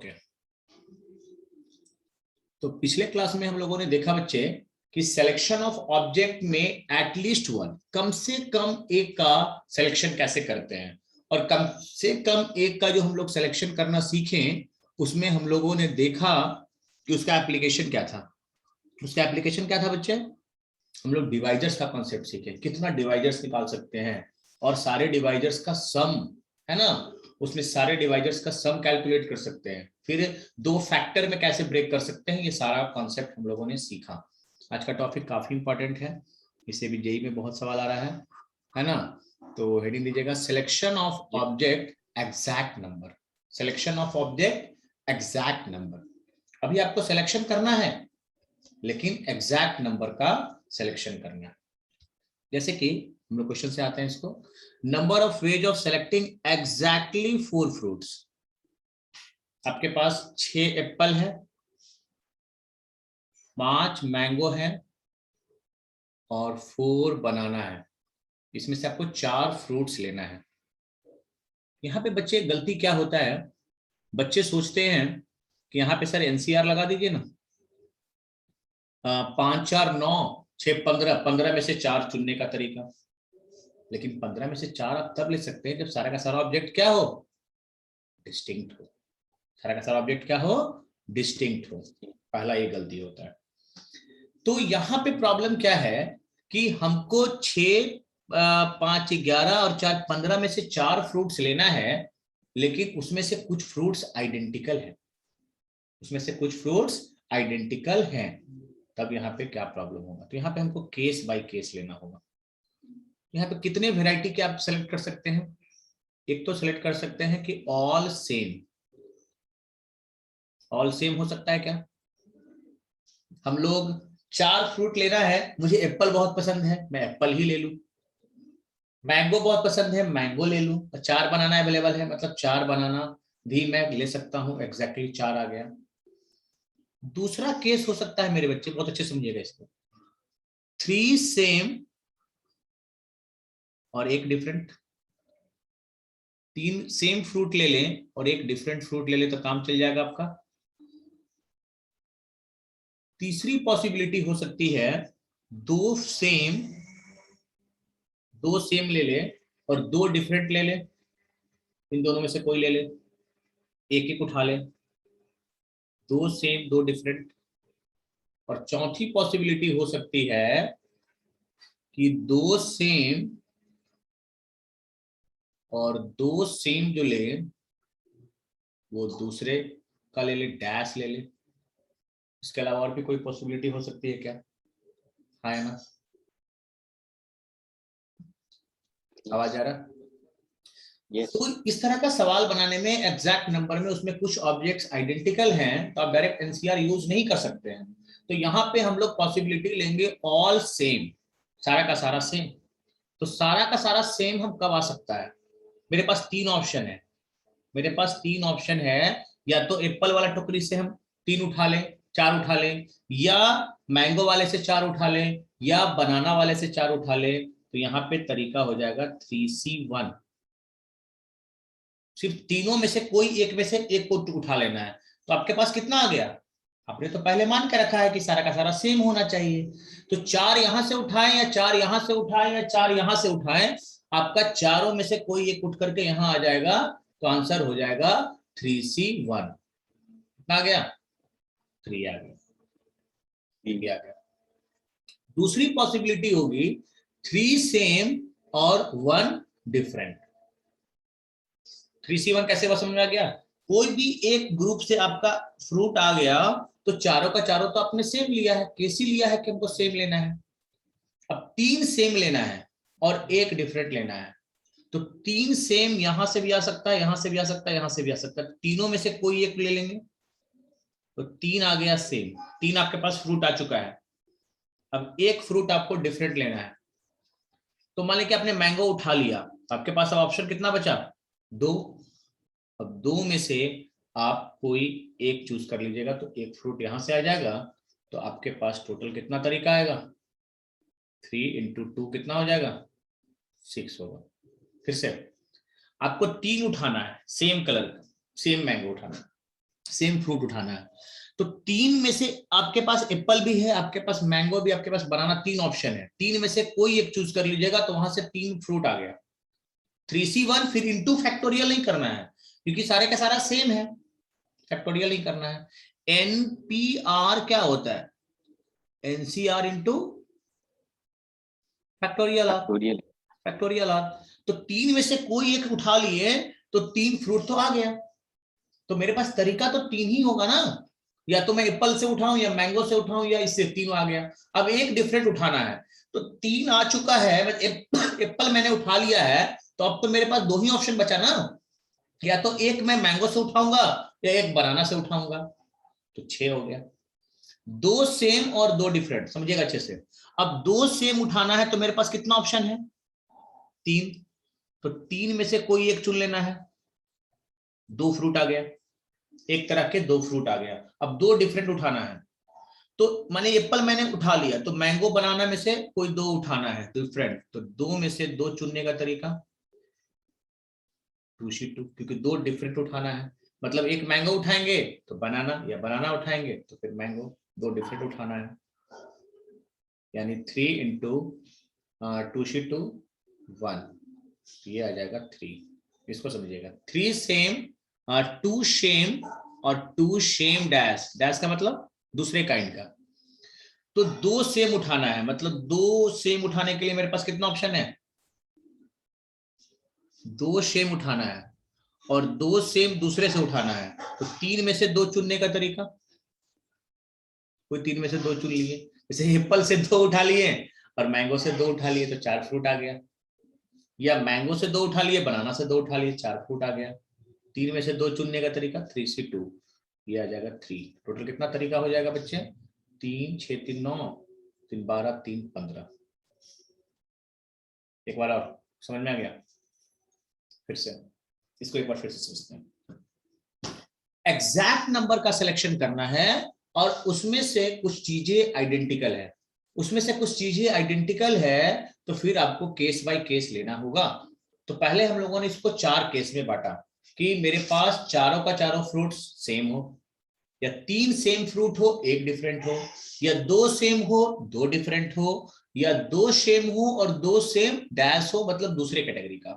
Okay, तो पिछले class में हम लोगों ने देखा बच्चे कि सिलेक्शन ऑफ ऑब्जेक्ट में एटलीस्ट वन, कम से कम एक का सिलेक्शन कैसे करते हैं, और कम से कम एक का जो हम लोग सिलेक्शन करना सीखें उसमें हम लोगों ने देखा कि उसका एप्लीकेशन क्या था। उसका एप्लीकेशन क्या था बच्चे? हम लोग डिवाइजर्स का कॉन्सेप्ट सीखे, कितना डिवाइजर्स निकाल सकते हैं और सारे डिवाइजर्स का सम है ना, उसमें सारे डिवाइजर्स का सम कैलकुलेट कर सकते हैं, फिर दो फैक्टर में कैसे ब्रेक कर सकते हैं, ये सारा कॉन्सेप्ट हम लोगों ने सीखा। आज का टॉपिक काफी इंपॉर्टेंट है, इससे भी जेईई में बहुत सवाल आ रहा है ना। तो हेडिंग दीजिएगा selection of object exact number. Selection of object exact number. अभी आपको सिलेक्शन करना है लेकिन एग्जैक्ट नंबर का सिलेक्शन करना है। जैसे कि हम लोग क्वेश्चन से आते हैं इसको, number of ways of selecting exactly 4 fruits. आपके पास 6 एप्पल है, 5 मैंगो है और 4 बनाना है। इसमें से आपको 4 फ्रूट्स लेना है। यहाँ पे बच्चे गलती क्या होता है, बच्चे सोचते हैं कि यहाँ पे सर एनसीआर लगा दीजिए ना, 5 4 9 6 15, 15 में से 4 चुनने का तरीका। लेकिन 15 में से 4 आप तब ले सकते हैं जब सारा का सारा ऑब्जेक्ट क्या हो, डिस्टिंक्ट हो। सारा का सारा ऑब्जेक्ट क्या हो, डिस्टिंक्ट हो। पहला ये गलती होता है। तो यहां पे प्रॉब्लम क्या है कि हमको 6 5 11 और 4 15 में से 4 फ्रूट्स लेना है, लेकिन उसमें से कुछ फ्रूट्स आइडेंटिकल है, उसमें से कुछ फ्रूट्स आइडेंटिकल हैं। तब यहाँ पे क्या प्रॉब्लम होगा, तो यहाँ पे हमको केस बाय केस लेना होगा। यहाँ पे कितने वेराइटी के आप सेलेक्ट कर सकते हैं? एक तो सेलेक्ट कर सकते हैं कि ऑल सेम। ऑल सेम हो सकता है क्या? हम लोग 4 फ्रूट लेना है, मुझे एप्पल बहुत पसंद है, मैं एप्पल ही ले लूं। मैंगो बहुत पसंद है, मैंगो ले लूं। 4 बनाना अवेलेबल है, मतलब 4 बनाना भी मैं ले सकता हूं। एग्जैक्टली 4 आ गया। दूसरा केस हो सकता है मेरे बच्चे, बहुत अच्छे समझिएगा इसको, 3 सेम और एक डिफरेंट। 3 सेम फ्रूट ले लें और एक डिफरेंट फ्रूट ले लें तो काम चल जाएगा आपका। तीसरी पॉसिबिलिटी हो सकती है 2 सेम ले ले और 2 डिफरेंट ले ले। इन दोनों में से कोई ले ले, एक एक उठा ले। 2 सेम 2 डिफरेंट। और चौथी पॉसिबिलिटी हो सकती है कि 2 सेम और 2 सेम जो ले वो दूसरे का ले ले, डैश ले ले। इसके अलावा और भी कोई पॉसिबिलिटी हो सकती है क्या? हाँ है ना, आवाज आ रहा? तो इस तरह का सवाल बनाने में एग्जैक्ट नंबर में उसमें कुछ ऑब्जेक्ट्स आइडेंटिकल हैं तो आप डायरेक्ट एनसीआर यूज नहीं कर सकते हैं। तो यहाँ पे हम लोग पॉसिबिलिटी लेंगे ऑल सेम, सारा का सारा सेम। तो सारा का सारा सेम हम कब आ सकता है? मेरे पास 3 ऑप्शन है। मेरे पास 3 ऑप्शन है, या तो एप्पल वाला टोकरी से हम 3 उठा लें, 4 उठा लें, या मैंगो वाले से 4 उठा लें, या बनाना वाले से 4 उठा लें। तो यहाँ पे तरीका हो जाएगा 3C1। सिर्फ तीनों में से कोई एक में से एक को उठा लेना है। तो आपके पास कितना आ गया? आपने तो पहले मान के रखा है कि सारा का सारा सेम होना चाहिए। तो 4 यहां से उठाएं या 4 यहां से उठाएं या 4 यहां से उठाएं, आपका चारों में से कोई एक उठ करके यहां आ जाएगा। तो आंसर हो जाएगा 3C1। कितना आ गया? 3 आ गया, 3 आ गया। दूसरी पॉसिबिलिटी होगी 3 सेम और 1 डिफरेंट। 3C1 कैसे वो समझ में आ गया? कोई भी एक ग्रुप से आपका फ्रूट आ गया तो चारों का चारों तो आपने सेम लिया है, कैसी लिया है कि हमको सेम लेना है। अब 3 सेम लेना है और एक डिफरेंट लेना है। तो 3 सेम यहां से भी आ सकता है, यहां से भी आ सकता है, यहां से भी आ सकता है। तीनों में से कोई एक ले लेंगे। तो 3 आ गया सेम, 3 आपके पास फ्रूट आ चुका है। अब एक फ्रूट आपको डिफरेंट लेना है। तो मान लीजिए कि आपने मैंगो उठा लिया, तो आपके पास अब ऑप्शन कितना बचा? 2। अब 2 में से आप कोई एक चूज कर लीजिएगा, तो एक फ्रूट यहां से आ जाएगा। तो आपके पास टोटल कितना तरीका आएगा? 3 इंटू 2 कितना हो जाएगा? 6 होगा। फिर से आपको 3 उठाना है, सेम कलर का, सेम मैंगो उठाना है। सेम फ्रूट उठाना है। तो तीन में से आपके पास एप्पल भी है, आपके पास मैंगो भी, आपके पास बनाना, तीन ऑप्शन है, तीन में से कोई एक चूज कर लीजिएगा तो वहां से तीन फ्रूट आ गया। 3C1 फिर इंटू फैक्टोरियल नहीं करना है क्योंकि सारे का सारा सेम है, फैक्टोरियल नहीं करना है। NPR क्या होता है? NCR into factorial r, factorial r. तो तीन में से कोई एक उठा लिए तो तीन फ्रूट तो आ गया। तो मेरे पास तरीका तो तीन ही होगा ना, या तो मैं एप्पल से उठाऊं या मैंगो से उठाऊं या इससे, तीनों आ गया। अब एक डिफरेंट उठाना है, तो तीन आ चुका है, एप्पल मैंने उठा लिया है, तो अब तो मेरे पास दो ही ऑप्शन बचा ना, या तो एक मैं मैंगो से उठाऊंगा या एक बनाना से उठाऊंगा। तो 6 हो गया। दो सेम और दो डिफरेंट, समझिएगा अच्छे से। अब दो सेम उठाना है तो मेरे पास कितना ऑप्शन है? तीन। तो तीन में से कोई एक चुन लेना है, दो फ्रूट आ गया, एक तरह के दो फ्रूट आ गया। अब दो डिफरेंट उठाना है, तो माने एप्पल मैंने उठा लिया, तो मैंगो बनाना में से कोई दो उठाना है डिफरेंट, तो दो में से दो चुनने का तरीका 2C2, क्योंकि दो डिफरेंट उठाना है। मतलब एक मैंगो उठाएंगे तो बनाना, या बनाना उठाएंगे तो फिर मैंगो, दो डिफरेंट उठाना है। यानी 3 इंटू 2C2 1, ये आ जाएगा 3। इसको समझिएगा, 3 सेम 2 सेम और 2 सेम डैश, डैश का मतलब दूसरे काइंड का। तो दो सेम उठाना है, मतलब दो सेम उठाने के लिए मेरे पास कितना ऑप्शन है? दो सेम उठाना है और दो सेम दूसरे से उठाना है। तो तीन में से दो चुनने का तरीका, कोई तीन में से दो चुन लिए, जैसे एप्पल से दो उठा लिए और मैंगो से दो उठा लिए तो 4 फ्रूट आ गया, या मैंगो से दो उठा लिए, बनाना से दो उठा लिए, 4 फ्रूट आ गया। तीन में से दो चुनने का तरीका 3C2, ये आ जाएगा 3। टोटल कितना तरीका हो जाएगा बच्चे? 3 6 3 9 3 12 3 15। एक बार और समझ में आ गया? फिर से इसको एक बार फिर से समझते हैं। एग्जैक्ट नंबर का सिलेक्शन करना है और उसमें से कुछ चीजें आइडेंटिकल है, उसमें से कुछ चीजें आइडेंटिकल है, तो फिर आपको केस बाय केस लेना होगा। तो पहले हम लोगों ने इसको 4 केस में बांटा कि मेरे पास चारों का चारों फ्रूट्स सेम हो, या 3 सेम फ्रूट हो एक डिफरेंट हो, या 2 सेम हो 2 डिफरेंट हो, या 2 सेम हो और 2 सेम डैश हो, मतलब दूसरे कैटेगरी का,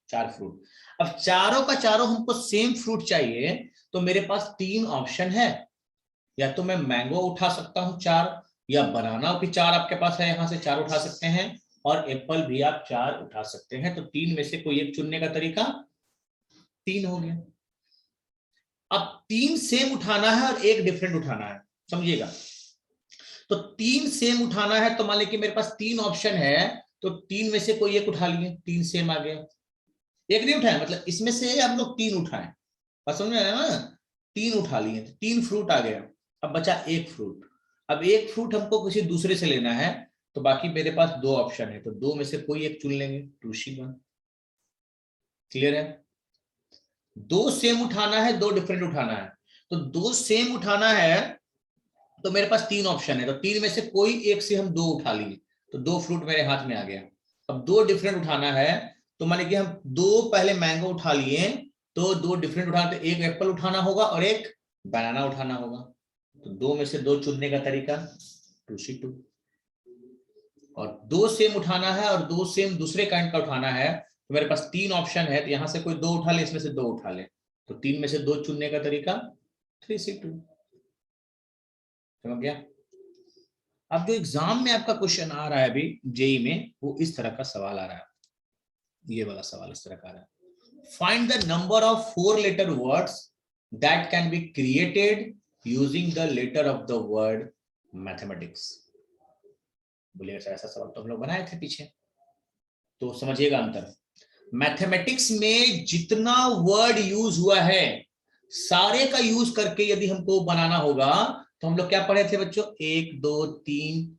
4 फ्रूट। अब चारों का चारों हमको सेम फ्रूट चाहिए, तो मेरे पास 3 ऑप्शन है, या तो मैं मैंगो उठा सकता हूं 4, या बनाना भी 4 आपके पास है, यहां से 4 उठा सकते हैं, और एप्पल भी आप 4 उठा सकते हैं। तो 3 में से कोई एक चुनने का तरीका 3 हो गया। अब 3 सेम उठाना है और एक डिफरेंट उठाना है, समझिएगा। तो 3 सेम उठाना है, तो मान लीजिए मेरे पास 3 ऑप्शन है, तो 3 में से कोई एक उठा लिए, 3 सेम आ गया। एक नहीं उठाया, मतलब इसमें से हम लोग 3 उठाए, बस समझ में आया ना? 3 उठा लिए, 3 फ्रूट आ गया। अब बचा एक फ्रूट। अब एक फ्रूट हमको किसी दूसरे से लेना है, तो बाकी मेरे पास दो ऑप्शन है, तो दो में से कोई एक चुन लेंगे, 2C1। क्लियर है? दो सेम उठाना है, दो डिफरेंट उठाना है। तो दो सेम उठाना है तो मेरे पास 3 ऑप्शन है, तो 3 में से कोई एक से हम दो उठा लिए, तो दो फ्रूट मेरे हाथ में आ गया। अब दो डिफरेंट उठाना है, तो मान लीजिए हम दो पहले मैंगो उठा लिए, तो दो डिफरेंट उठाना, तो एक एप्पल उठाना होगा और एक बनाना उठाना होगा। तो दो में से दो चुनने का तरीका 2C2। और दो सेम उठाना है और दो सेम दूसरे काइंड का उठाना है, तो मेरे पास 3 ऑप्शन है, तो यहां से कोई दो उठा ले, इसमें से दो उठा ले, तो 3 में से दो चुनने का तरीका 3C2। समझ गया? अब जो एग्जाम में आपका क्वेश्चन आ रहा है अभी जेई में, वो इस तरह का सवाल आ रहा है, ये वाला सवाल इस तरह का आ रहा है। Find the number of 4 letter words that can be created using the letter of the word mathematics. बोलिए सर, ऐसा सवाल तो हम लोग बनाए थे पीछे, तो समझिएगा अंतर। मैथमेटिक्स में जितना वर्ड यूज हुआ है, सारे का यूज करके यदि हमको बनाना होगा, तो हम लोग क्या पढ़े थे बच्चों? 1 2 3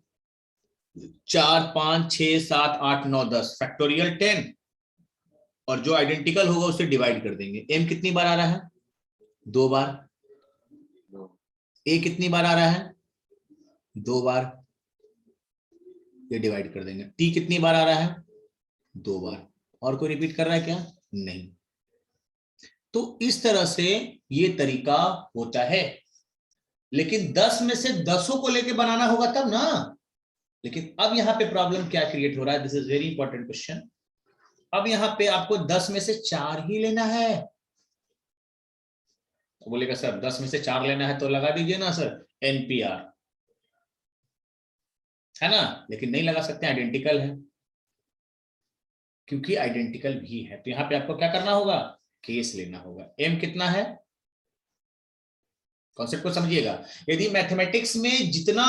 4 5 6 7 8 9 10, फैक्टोरियल 10, और जो आइडेंटिकल होगा उसे डिवाइड कर देंगे। एम कितनी बार आ रहा है? 2 बार। ए कितनी बार आ रहा है? 2 बार, ये डिवाइड कर देंगे। टी कितनी बार आ रहा है? 2 बार। और कोई रिपीट कर रहा है क्या? नहीं। तो इस तरह से ये तरीका होता है, लेकिन 10 में से 10 को लेके बनाना होगा तब ना। लेकिन अब यहां पे प्रॉब्लम क्या क्रिएट हो रहा है, this is very important question. अब यहां पे आपको 10 में से 4 ही लेना है। तो बोलेगा सर 10 में से 4 लेना है तो लगा दीजिए ना सर NPR, है ना, लेकिन नहीं लगा सकते, आइडेंटिकल है। क्योंकि आइडेंटिकल भी है तो यहां पे आपको क्या करना होगा, केस लेना होगा। M कितना है, कॉन्सेप्ट को समझिएगा। यदि मैथमेटिक्स में जितना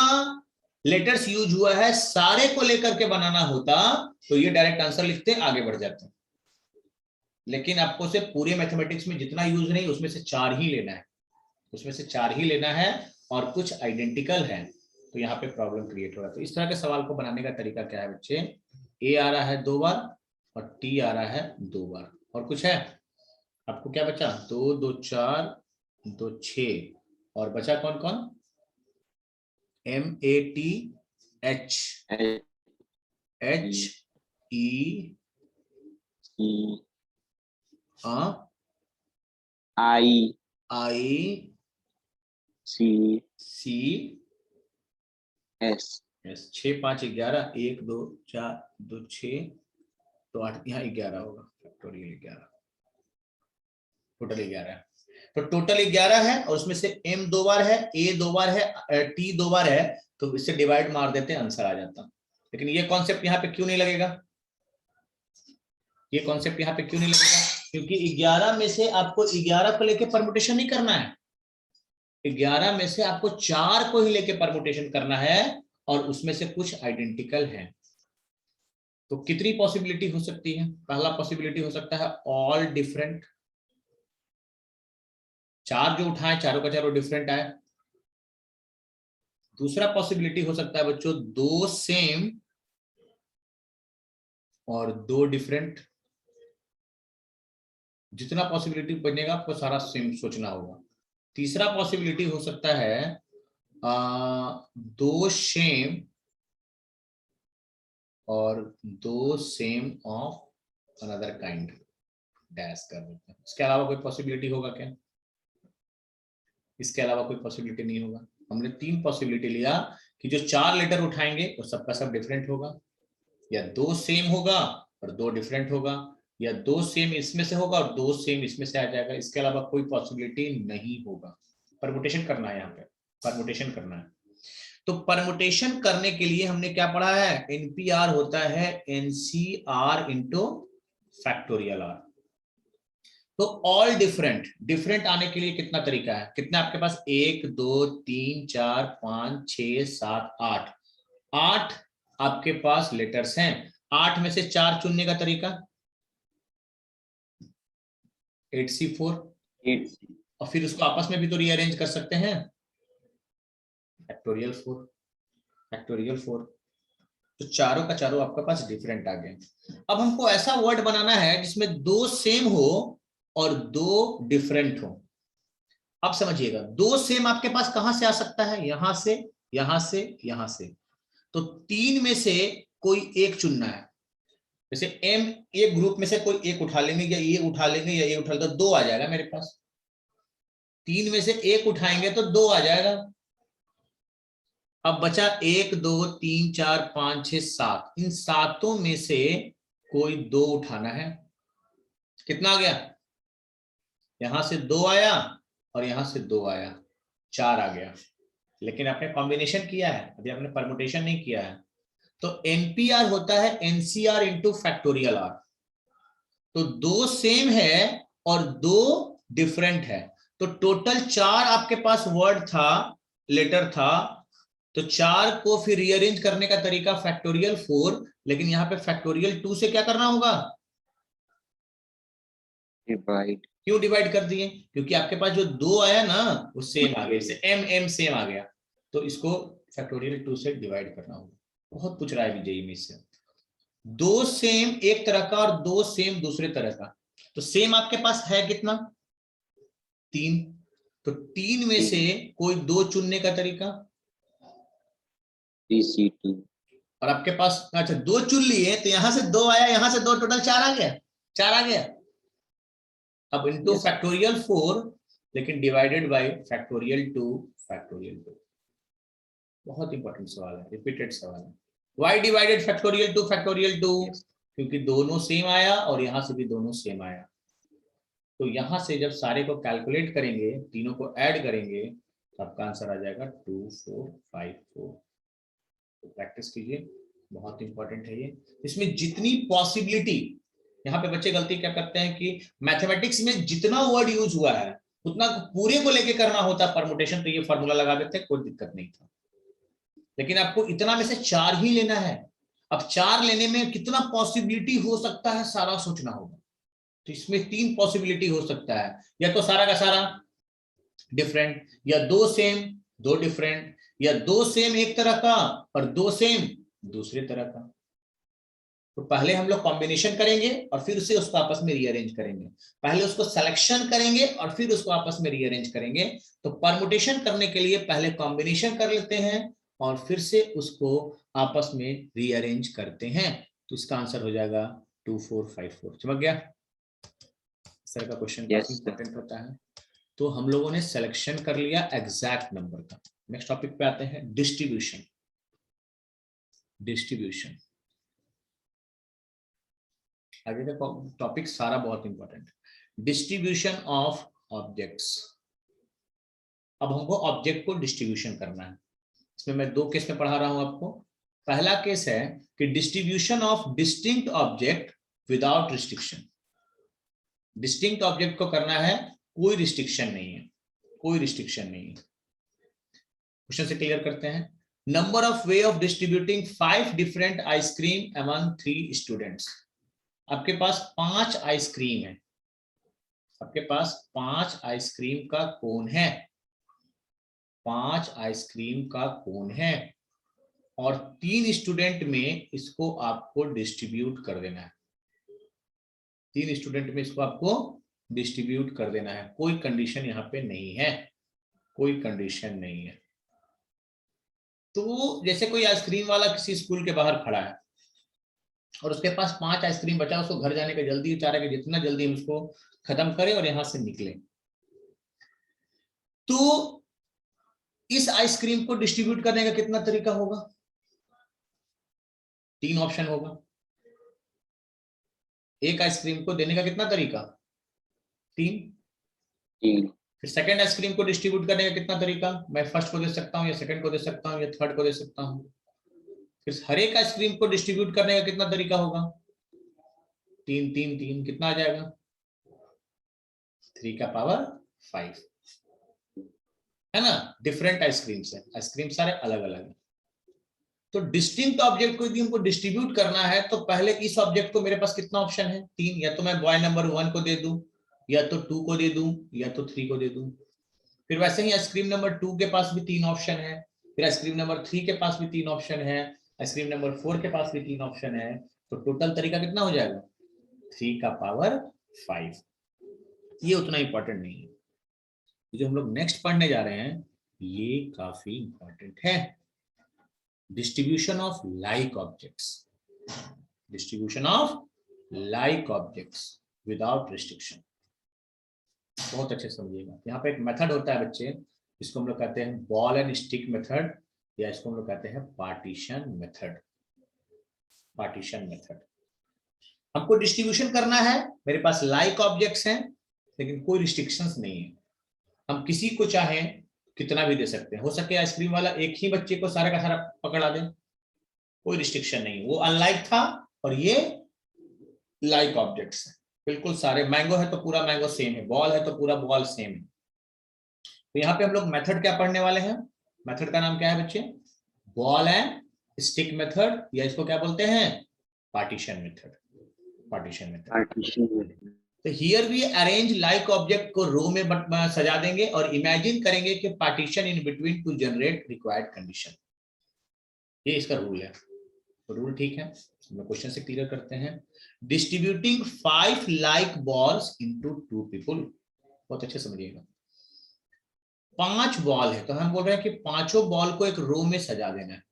लेटर्स यूज हुआ है सारे को लेकर के बनाना होता तो ये डायरेक्ट आंसर लिखते आगे बढ़ जाते, लेकिन आपको से पूरे मैथमेटिक्स में जितना यूज नहीं उसमें से 4 ही लेना है, उसमें से 4 ही लेना है, और कुछ आइडेंटिकल है, तो यहाँ पे प्रॉब्लम क्रिएट हो रहा है। तो इस तरह के सवाल को बनाने का तरीका क्या है बच्चे, A आ रहा है 2 बार और T आ रहा है 2 बार, और कुछ है आपको क्या बचा, 2 2 4 2 6, और बचा कौन कौन, MATH HE ICS 6 5 11 1 2 4 2 6 तो 8, यहाँ 11 होगा, फैक्टोरियल 11, टोटल 11 है। तो टोटल 11 है और उसमें से M 2 बार है, A 2 बार है, T 2 बार है, तो इससे डिवाइड मार देते हैं, आंसर आ जाता। लेकिन ये कॉन्सेप्ट यहाँ पे क्यों नहीं लगेगा, ये कॉन्सेप्ट यहाँ पे क्यों नहीं लगेगा, क्योंकि 11 में से आपको 11 को लेके परमुटेशन नहीं करना है, 11 में से आपको 4 को ही लेके परमुटेशन करना है, और उसमें से कुछ आइडेंटिकल है। तो कितनी पॉसिबिलिटी हो सकती है, पहला पॉसिबिलिटी हो सकता है ऑल डिफरेंट, 4 जो उठाए चारों का चारों डिफरेंट आए। दूसरा पॉसिबिलिटी हो सकता है बच्चों 2 सेम और 2 डिफरेंट, जितना पॉसिबिलिटी बनेगा आपको सारा सेम सोचना होगा। तीसरा पॉसिबिलिटी हो सकता है 2 सेम और 2 same of another kind, dash कर देते हैं। इसके अलावा कोई पॉसिबिलिटी होगा क्या, इसके अलावा कोई पॉसिबिलिटी नहीं होगा। हमने 3 पॉसिबिलिटी लिया कि जो 4 लेटर उठाएंगे वो सबका सब डिफरेंट होगा, या 2 सेम होगा और 2 डिफरेंट होगा, या 2 सेम इसमें से होगा और 2 सेम इसमें से आ जाएगा। इसके अलावा कोई पॉसिबिलिटी नहीं होगा। परमुटेशन करना है, यहाँ पे परमुटेशन करना है। तो परमुटेशन करने के लिए हमने क्या पढ़ा है, NPR होता है NCR इंटू फैक्टोरियल R। तो ऑल डिफरेंट, डिफरेंट आने के लिए कितना तरीका है, कितना आपके पास, 1 2 3 4 5 6 7 8, 8 आपके पास लेटर्स हैं, 8 में से 4 चुनने का तरीका 8C4, और फिर उसको आपस में भी तो रीअरेंज कर सकते हैं, फैक्टोरियल 4, फैक्टोरियल 4। तो चारों का चारों आपके पास डिफरेंट आ गए। अब हमको ऐसा वर्ड बनाना है जिसमें 2 सेम हो और 2 डिफरेंट हो। अब समझिएगा 2 सेम आपके पास कहां से आ सकता है, यहां से, यहां से, यहां से। तो 3 में से कोई एक चुनना है, जैसे M एक ग्रुप में से कोई एक उठा लेंगे, या ये उठा लेंगे, या ये उठा लेंगे, तो 2 आ जाएगा मेरे पास। 3 में से एक उठाएंगे तो 2 आ जाएगा। अब बचा 1 2 3 4 5 6 7, इन 7 में से कोई 2 उठाना है। कितना आ गया, यहां से 2 आया और यहां से 2 आया, 4 आ गया। लेकिन आपने कॉम्बिनेशन किया है, अभी आपने परमुटेशन नहीं किया है। तो NPR होता है NCR इंटू फैक्टोरियल R। तो 2 सेम है और 2 डिफरेंट है, तो टोटल 4 आपके पास वर्ड था, लेटर था। तो 4 को फिर रीअरेंज करने का तरीका फैक्टोरियल 4, लेकिन यहां पे फैक्टोरियल 2 से क्या करना होगा, डिवाइड। क्यों डिवाइड कर दिए, क्योंकि आपके पास जो 2 आया ना वो सेम आ गया, जैसे M सेम आ गया, तो इसको फैक्टोरियल 2 से डिवाइड करना होगा। बहुत पूछ रहा है जेईई में इससे। 2 सेम एक तरह का और 2 सेम दूसरे तरह का, तो सेम आपके पास है कितना, 3। तो 3 में से कोई 2 चुनने का तरीका 3C2, और आपके पास, अच्छा 2 चुन लिए तो यहां से 2 आया, यहां से 2, टोटल 4 आ गया, 4 आ गया। अब इनटू फैक्टोरियल 4 लेकिन डिवाइडेड बाय फैक्टोरियल 2 फैक्टोरियल 2। बहुत इंपॉर्टेंट सवाल है, रिपीटेड सवाल है। Why divided factorial 2 factorial 2? क्योंकि दोनों सेम आया और यहां से भी दोनों सेम आया। तो यहां से जब सारे को कैलकुलेट करेंगे, तीनों को ऐड करेंगे, तो आपका आंसर आ जाएगा 2454। तो प्रैक्टिस कीजिए, बहुत इंपॉर्टेंट है ये। इसमें जितनी पॉसिबिलिटी, यहाँ पे बच्चे गलती क्या करते हैं कि मैथमेटिक्स में जितना वर्ड यूज हुआ है उतना पूरे को लेके करना होता परमुटेशन, तो ये फॉर्मूला लगा देते, कोई दिक्कत नहीं था। लेकिन आपको इतना में से 4 ही लेना है। अब 4 लेने में कितना पॉसिबिलिटी हो सकता है सारा सोचना होगा। तो इसमें 3 पॉसिबिलिटी हो सकता है, या तो सारा का सारा डिफरेंट, या 2 सेम 2 डिफरेंट, या 2 सेम एक तरह का और 2 सेम दूसरे तरह का। तो पहले हम लोग कॉम्बिनेशन करेंगे और फिर उसे उसको आपस में रीअरेंज करेंगे। पहले उसको सिलेक्शन करेंगे और फिर उसको आपस में रीअरेंज करेंगे। तो परमुटेशन करने के लिए पहले कॉम्बिनेशन कर लेते हैं और फिर से उसको आपस में रीअरेंज करते हैं। तो इसका आंसर हो जाएगा 2454। समझ गया? इस तरह का क्वेश्चन काफी इंपॉर्टेंट होता है। तो हम लोगों ने सिलेक्शन कर लिया एग्जैक्ट नंबर का। नेक्स्ट टॉपिक पे आते हैं, डिस्ट्रीब्यूशन। डिस्ट्रीब्यूशन आगे का टॉपिक सारा बहुत इंपॉर्टेंट है। Distribution of objects. अब हमको ऑब्जेक्ट को डिस्ट्रीब्यूशन करना है। इसमें मैं 2 केस में पढ़ा रहा हूं आपको। पहला केस है कि distribution of distinct object without restriction. Distinct object को करना है, कोई रिस्ट्रिक्शन नहीं है, कोई रिस्ट्रिक्शन नहीं है। क्वेश्चन से क्लियर करते हैं। Number of way of distributing 5 different ice cream among 3 students. आपके पास 5 आइसक्रीम है, आपके पास 5 आइसक्रीम का कोन है, 5 आइसक्रीम का कोन है, और 3 स्टूडेंट में इसको आपको डिस्ट्रीब्यूट कर देना है। 3 स्टूडेंट में इसको आपको डिस्ट्रीब्यूट कर देना है। कोई कंडीशन यहाँ पे नहीं है, कोई कंडीशन नहीं है। तो जैसे कोई आइसक्रीम वाला किसी स्कूल के बाहर खड़ा है और उसके पास 5 आइसक्रीम बचा, उसको घर जाने का जल्दी चाह रहा है कि जितना जल्दी हम इसको खत्म करें और यहां से निकले। तो इस आइसक्रीम को डिस्ट्रीब्यूट करने का कितना तरीका होगा? 3 ऑप्शन होगा। एक आइसक्रीम को देने का कितना तरीका? 3। फिर सेकंड आइसक्रीम को डिस्ट्रीब्यूट करने का कितना तरीका? मैं फर्स्ट को दे सकता हूं, या सेकंड को दे सकता हूं, या थर्ड को दे सकता हूं। फिर हर एक आइसक्रीम को डिस्ट्रीब्यूट करने का कितना तरीका होगा? 3 3 3 कितना आ जाएगा? 3 का पावर 5, है ना? डिफरेंट आइसक्रीम्स है, आइसक्रीम सारे अलग अलग है। तो डिस्टिंक्ट ऑब्जेक्ट को यदि हमको डिस्ट्रीब्यूट करना है तो पहले इस ऑब्जेक्ट को मेरे पास कितना ऑप्शन है? 3। या तो मैं बॉय नंबर 1 को दे दूं, या तो 2 को दे दूं, या तो 3 को दे दूं। फिर वैसे ही आइसक्रीम नंबर 2 के पास भी 3 ऑप्शन है, फिर आइसक्रीम नंबर 3 के पास भी 3 ऑप्शन है, आइसक्रीम नंबर 4 के पास भी 3 ऑप्शन है। तो टोटल तरीका कितना हो जाएगा? 3 का पावर 5। ये उतना इंपॉर्टेंट नहीं है। जो हम लोग नेक्स्ट पढ़ने जा रहे हैं ये काफी इंपॉर्टेंट है। Distribution of like objects. Distribution of like objects without restriction. बहुत अच्छे समझिएगा। यहाँ पे एक मेथड होता है बच्चे, इसको हम लोग कहते हैं बॉल एंड स्टिक मेथड, या इसको हम लोग कहते हैं पार्टीशन मेथड। Partition method. हमको डिस्ट्रीब्यूशन करना है, मेरे पास लाइक ऑब्जेक्ट्स हैं लेकिन कोई रिस्ट्रिक्शंस नहीं है। हम किसी को चाहें कितना भी दे सकते हैं। हो सके आइसक्रीम वाला एक ही बच्चे को सारा का सारा पकड़ा दे, कोई रिस्ट्रिक्शन नहीं। वो अनलाइक था और ये लाइक ऑब्जेक्ट्स है, बिल्कुल सारे। मैंगो है तो पूरा मैंगो सेम है, बॉल है तो पूरा बॉल सेम है। तो यहाँ पे हम लोग मेथड क्या पढ़ने वाले हैं? मेथड का नाम क्या है बच्चे? बॉल एंड स्टिक मेथड, या इसको क्या बोलते हैं? Partition method. Partition method. तो here we arrange like object को रो में सजा देंगे और इमेजिन करेंगे कि partition in between two generate required condition. ये इसका रूल है। तो रूल ठीक है, हम क्वेश्चन से क्लियर करते हैं। Distributing 5 like balls into 2 people. बहुत अच्छे समझिएगा। 5 बॉल है तो हम बोल रहे हैं कि पांचों बॉल को एक रो में सजा देना है।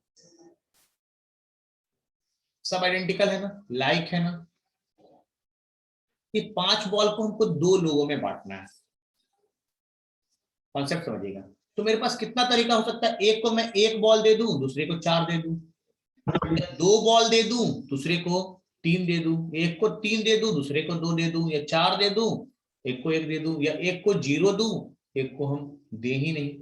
सब आइडेंटिकल है ना, लाइक है ना। कि 5 बॉल को हमको 2 लोगों में बांटना है। कॉन्सेप्ट समझिएगा। तो मेरे पास कितना तरीका हो सकता है, एक को मैं 1 बॉल दे दूं, दूसरे को 4 दे दूं, 2 बॉल दे दूं, दूसरे को 3 दे दूं, एक को 3 दे दूं, दूसरे को 2 दे दूं, या 4 दे दूं, एक को 1 दे दूं, या एक को 0 दूं, एक को हम दे ही नहीं।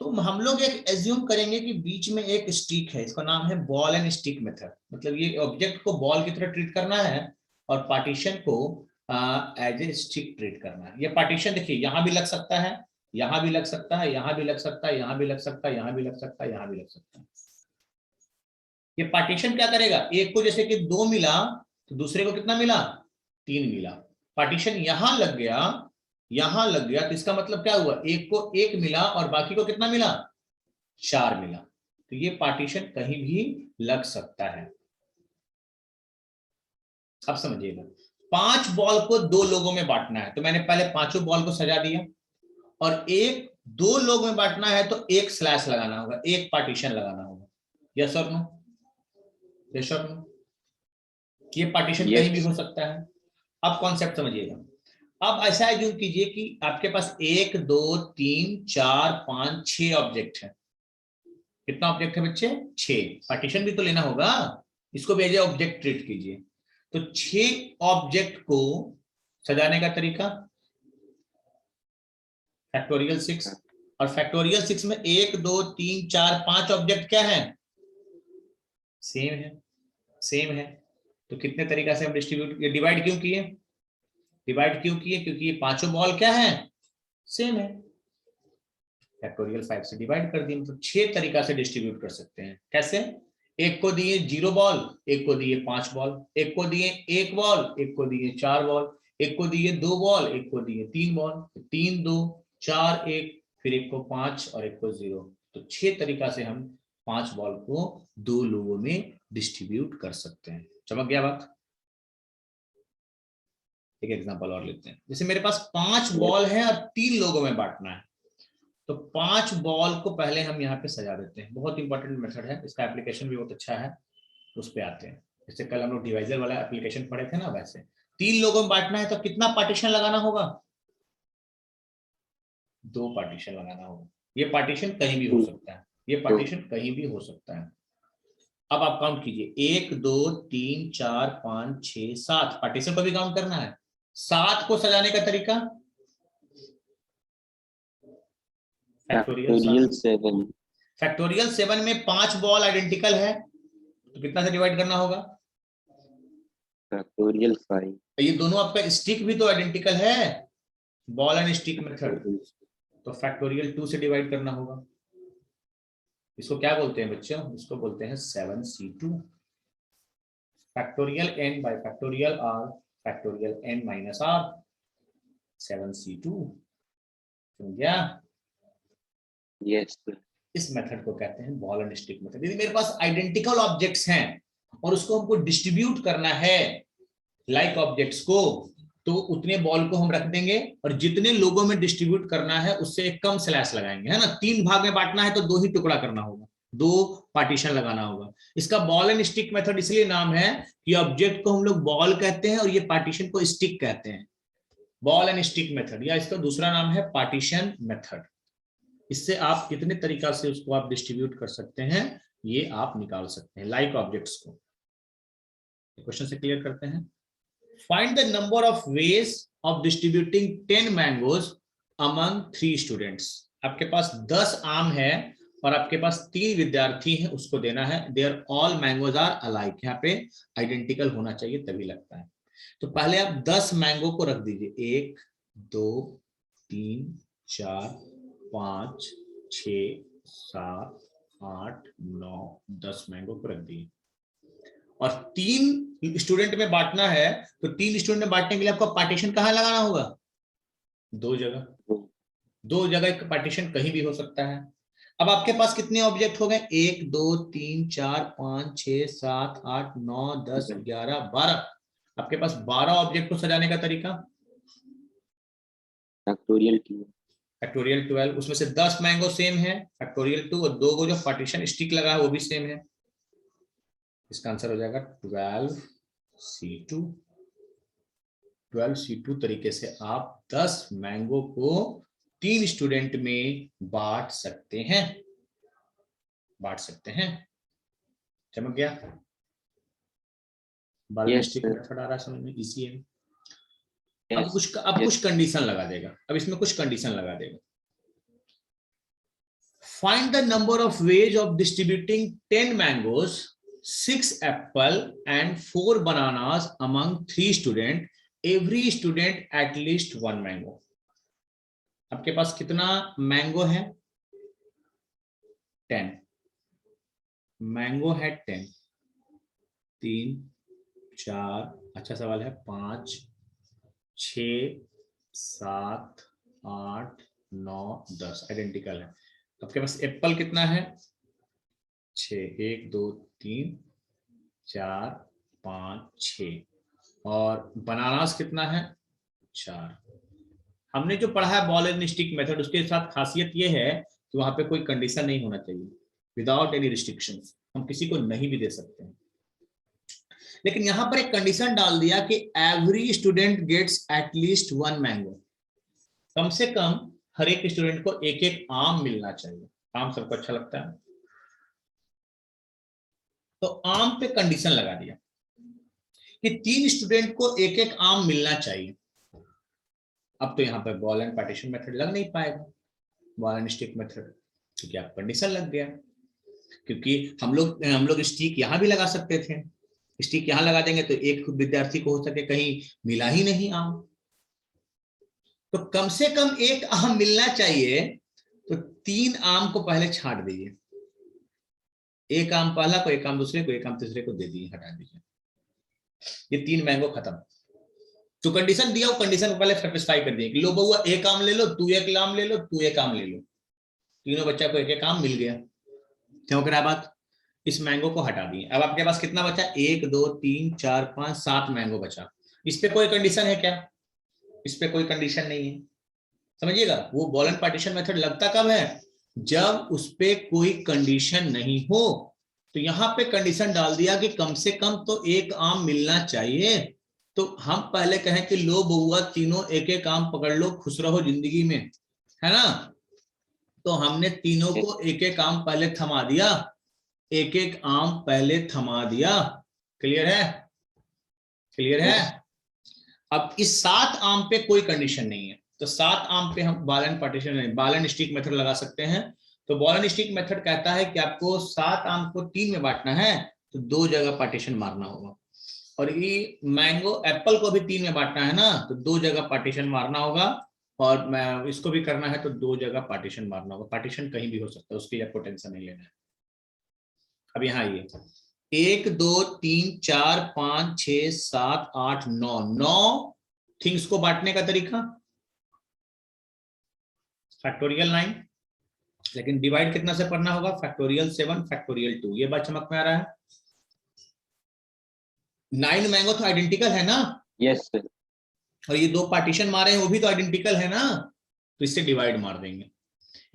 तो हम लोग एक एज्यूम करेंगे कि बीच में एक स्टिक है, इसका नाम है बॉल एंड स्टिक मेथड। मतलब ये ऑब्जेक्ट को बॉल की तरह ट्रीट करना है और पार्टीशन को एज ए स्टिक ट्रीट करना है। ये पार्टीशन देखिए यहां भी लग सकता है, यहां भी लग सकता है, यहां भी लग सकता है, यहां भी लग सकता है, यहां भी लग सकता है, यहां भी लग सकता है। ये पार्टीशन क्या करेगा, एक को जैसे कि 2 मिला तो दूसरे को कितना मिला, 3 मिला। पार्टीशन यहां लग गया, यहां लग गया, तो इसका मतलब क्या हुआ, एक को 1 मिला और बाकी को कितना मिला, 4 मिला। तो ये पार्टीशन कहीं भी लग सकता है। अब समझिएगा, 5 बॉल को 2 लोगों में बांटना है, तो मैंने पहले 5 बॉल को सजा दिया, और 2 लोग में बांटना है तो एक स्लैश लगाना होगा, एक पार्टीशन लगाना होगा। यस और नो, यस और नो। ये पार्टीशन कहीं भी हो सकता है। अब कॉन्सेप्ट समझिएगा। अब ऐसा एज्यूम कीजिए कि आपके पास 1 2 3 4 5 6 ऑब्जेक्ट है। कितना ऑब्जेक्ट है बच्चे, 6। पार्टीशन भी तो लेना होगा, इसको भी एज ए ऑब्जेक्ट ट्रीट कीजिए। तो 6 ऑब्जेक्ट को सजाने का तरीका फैक्टोरियल 6, और फैक्टोरियल 6 में 1 2 3 4 5 ऑब्जेक्ट क्या है, सेम है, सेम है। तो कितने तरीका से हम डिस्ट्रीब्यूट, ये डिवाइड क्यों किए, डिवाइड क्यों किए, क्योंकि ये 5 बॉल क्या है, सेम है। फैक्टोरियल 5 से डिवाइड कर दिए, मतलब 6 तरीका से डिस्ट्रीब्यूट कर सकते हैं। कैसे, एक को दिए 0 बॉल, एक को दिए 5 बॉल, एक को दिए 1 बॉल, एक को दिए 4 बॉल, एक को दिए 2 बॉल, एक को दिए 3 बॉल, 3 2 4 1, फिर एक को 5 और एक को 0। तो 6 तरीका से हम 5 बॉल को 2 लोगों में डिस्ट्रीब्यूट कर सकते हैं। चमक गया बात। एक एग्जांपल और लेते हैं, जैसे मेरे पास 5 बॉल है और 3 लोगों में बांटना है, तो 5 बॉल को पहले हम यहाँ पे सजा देते हैं। बहुत इंपॉर्टेंट मेथड है, इसका एप्लीकेशन भी बहुत अच्छा है, उस पे आते हैं। जैसे कल हम लोग डिवाइजर वाला एप्लीकेशन पढ़े थे ना, वैसे 3 लोगों में बांटना है तो कितना पार्टीशन लगाना होगा, 2 पार्टीशन लगाना होगा। ये पार्टीशन कहीं भी हो सकता है, ये पार्टीशन कहीं भी हो सकता है। अब आप काउंट कीजिए, 1 2 3 4 5 6 7, पार्टीशन को भी काउंट करना है। 7 को सजाने का तरीका फैक्टोरियल 7। फैक्टोरियल 7 में 5 बॉल आइडेंटिकल है, तो कितना से डिवाइड करना होगा, फैक्टोरियल 5। ये दोनों आपका स्टिक भी तो आइडेंटिकल है, बॉल एंड स्टिक मेथड, तो फैक्टोरियल 2 से डिवाइड करना होगा। इसको क्या बोलते हैं बच्चों, इसको बोलते हैं 7c2। Factorial n bye factorial r, factorial n minus r, 7c2। समझ गया, यस। इस मेथड को कहते हैं बॉल एंड स्टिक मेथड। यदि मेरे पास आइडेंटिकल ऑब्जेक्ट्स हैं और उसको हमको डिस्ट्रीब्यूट करना है लाइक ऑब्जेक्ट्स को, तो उतने बॉल को हम रख देंगे और जितने लोगों में डिस्ट्रीब्यूट करना है उससे एक कम स्लैश लगाएंगे, है ना। 3 भाग में बांटना है तो 2 ही टुकड़ा करना होगा, 2 पार्टीशन लगाना होगा। इसका बॉल एंड स्टिक मेथड इसलिए नाम है कि ऑब्जेक्ट को हम लोग बॉल कहते हैं और ये पार्टीशन को स्टिक कहते हैं, बॉल एंड स्टिक मेथड, या इसका दूसरा नाम है पार्टीशन मेथड। इससे आप कितने तरीका से उसको आप डिस्ट्रीब्यूट कर सकते हैं ये आप निकाल सकते हैं लाइक ऑब्जेक्ट्स को। क्वेश्चन से क्लियर करते हैं। Find the number of ways of distributing 10 mangoes among 3 students. आपके पास 10 आम है और आपके पास 3 विद्यार्थी हैं, उसको देना है there all mangoes are alike. यहाँ पे आइडेंटिकल होना चाहिए तभी लगता है। तो पहले आप 10 मैंगो को रख दीजिए, 1 2 3 4 5 6 7 8 9 10 मैंगो को रख दिए, और 3 स्टूडेंट में बांटना है, तो 3 स्टूडेंट में बांटने के लिए आपको पार्टीशन कहाँ लगाना होगा, 2 जगह, 2 जगह का पार्टीशन कहीं भी हो सकता है। अब आपके पास कितने ऑब्जेक्ट हो गए, 1 2 3 4 5 6 7 8 9 10 11 12। आपके पास 12 ऑब्जेक्ट को सजाने का तरीका फैक्टोरियल 2, फैक्टोरियल 12। उसमें से 10 मैंगो सेम है, फैक्टोरियल 2, और 2 को जो पार्टीशन स्टिक लगा है वो भी सेम है। इसका आंसर हो जाएगा 12c2। 12C2 तरीके से आप 10 मैंगो को 3 स्टूडेंट में बांट सकते हैं, समझ गया? बायोलिस्टिक मेथड आ रहा है समझ में, इजी है। अब कुछ कंडीशन लगा देगा, अब इसमें कुछ कंडीशन लगा देगा। Find the number of ways of distributing 10 mangoes, 6 Apple and 4 bananas among 3 student, every student at least 1 mango. आपके पास कितना मैंगो है? 10 मैंगो है, 10, 3, 4, अच्छा सवाल है, 5, 6, 7, 8, 9, 10 आइडेंटिकल है। आपके पास एप्पल कितना है? 6, 1, 2, 3, 4, 5, 6, और बनानास कितना है? 4। हमने जो पढ़ा है बॉल एंड स्टिक मेथड, उसके साथ खासियत ये है कि वहां पे कोई कंडीशन नहीं होना चाहिए, विदाउट एनी रिस्ट्रिक्शंस, हम किसी को नहीं भी दे सकते हैं। लेकिन यहां पर एक कंडीशन डाल दिया कि every student gets at least 1 mango, कम से कम हर एक स्टूडेंट को एक एक आम मिलना चाहिए। आम सबको अच्छा लगता है, तो आम पे कंडीशन लगा दिया कि 3 स्टूडेंट को एक एक आम मिलना चाहिए। अब तो यहाँ पे बॉल एंड पार्टीशन मेथड लग नहीं पाएगा, बॉल एंड स्टिक मेथड, क्योंकि आप कंडीशन लग गया। क्योंकि हम लोग स्टिक यहां भी लगा सकते थे, स्टिक यहां लगा देंगे तो एक विद्यार्थी को हो सके कहीं मिला ही नहीं आम, तो कम से कम एक आम मिलना चाहिए, तो 3 आम को पहले छांट दीजिए, एक आम पहला को, एक आम दूसरे को, एक आम तीसरे को दे दीजिए, हटा दीजिए, ये 3 मैंगो खत्म। जो कंडीशन दिया वो कंडीशन को पहले सेटिस्फाई कर दिए कि लो बउआ एक आम ले लो, तू एक आम ले लो, तू एक आम ले लो, तीनों बच्चा को एक एक आम मिल गया। क्यों करा बात? इस मैंगो को हटा दिए। अब आपके पास कितना बचा? 1, 2, 3, 4, 5, 7 मैंगो बचा। इस पे कोई कंडीशन है क्या? इस पे कोई कंडीशन नहीं है। समझिएगा, वो बॉल एंड पार्टीशन मेथड लगता कब है? जब उस पे कोई कंडीशन नहीं हो। तो यहां पे कंडीशन डाल दिया कि कम से कम तो एक आम मिलना चाहिए। तो हम पहले कहें कि लो बउआ तीनों एक एक आम पकड़ लो, खुश रहो जिंदगी में, है ना? तो हमने तीनों को एक एक आम पहले थमा दिया, एक एक आम पहले थमा दिया। क्लियर है? क्लियर है? अब इस 7 आम पे कोई कंडीशन नहीं है, तो 7 आम पे हम बॉल एंड पार्टीशन नहीं, बॉल एंड स्टिक मेथड लगा सकते हैं। तो बॉल एंड स्टिक मेथड कहता है कि आपको 7 आम को 3 में बांटना है, तो 2 जगह पार्टीशन मारना होगा। और ये मैंगो एप्पल को भी 3 में बांटना है ना, तो 2 जगह पार्टीशन मारना होगा। और मैं इसको भी करना है तो 2 जगह पार्टीशन मारना होगा। पार्टीशन कहीं भी हो सकता है, उसके लिए आपको टेंशन नहीं लेना है। अब यहाँ ये 1, 2, 3, 4, 5, 6, 7, 8, 9, 9 थिंग्स को बांटने का तरीका फैक्टोरियल 9, लेकिन डिवाइड कितना से करना होगा? Factorial 7, factorial 2। ये बात समझ में आ रहा है? 9 मैंगो तो आइडेंटिकल है ना? Yes sir. और ये 2 पार्टीशन मारे हैं वो भी तो आइडेंटिकल है ना, तो इससे डिवाइड मार देंगे।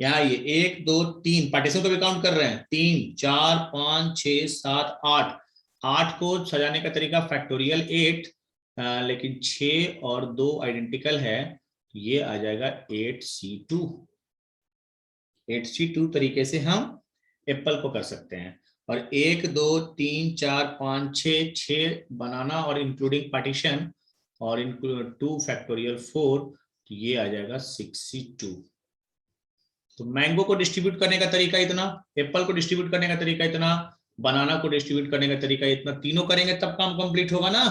यहाँ ये 1, 2, 3 पार्टीशन को भी काउंट कर रहे हैं, 3, 4, 5, 6, 7, 8। 8 को सजाने का तरीका फैक्टोरियल 8, लेकिन 6 और 2 आइडेंटिकल है, ये आ जाएगा 8C2। 8C2 तरीके से हम एप्पल को कर सकते हैं। और 1, 2, 3, 4, 5, 6 बनाना और इंक्लूडिंग पार्टीशन और 2 फैक्टोरियल 4, तो ये आ जाएगा 6C2। तो मैंगो को डिस्ट्रीब्यूट करने का तरीका इतना, एप्पल को डिस्ट्रीब्यूट करने का तरीका इतना, बनाना को डिस्ट्रीब्यूट करने का तरीका इतना। तीनों करेंगे तब काम कंप्लीट होगा ना,